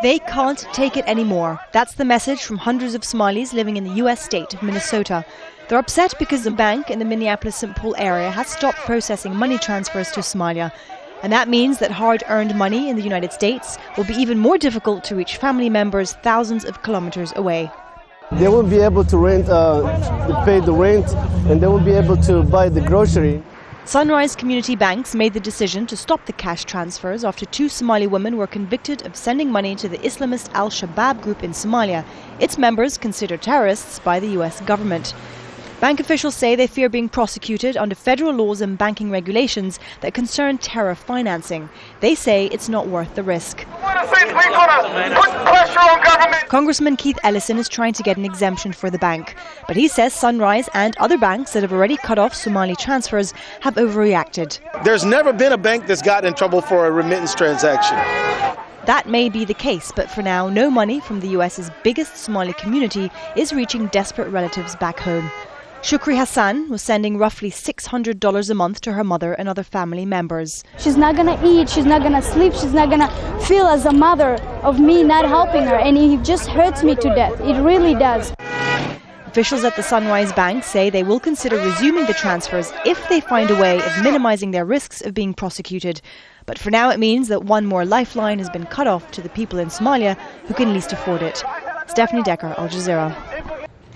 They can't take it anymore. That's the message from hundreds of Somalis living in the US state of Minnesota. They're upset because the bank in the Minneapolis-Saint Paul area has stopped processing money transfers to Somalia. And that means that hard-earned money in the United States will be even more difficult to reach family members thousands of kilometers away. They won't be able to pay the rent, and they won't be able to buy the grocery. Sunrise Community Banks made the decision to stop the cash transfers after 2 Somali women were convicted of sending money to the Islamist Al-Shabaab group in Somalia, its members considered terrorists by the US government. Bank officials say they fear being prosecuted under federal laws and banking regulations that concern terror financing. They say it's not worth the risk. Congressman Keith Ellison is trying to get an exemption for the bank, but he says Sunrise and other banks that have already cut off Somali transfers have overreacted. There's never been a bank that's gotten in trouble for a remittance transaction. That may be the case, but for now, no money from the US's biggest Somali community is reaching desperate relatives back home. Shukri Hassan was sending roughly $600 a month to her mother and other family members. She's not going to eat, she's not going to sleep, she's not going to feel as a mother of me not helping her, and it just hurts me to death. It really does. Officials at the Sunrise Bank say they will consider resuming the transfers if they find a way of minimizing their risks of being prosecuted. But for now it means that one more lifeline has been cut off to the people in Somalia who can least afford it. Stefanie, Dekker, Al Jazeera.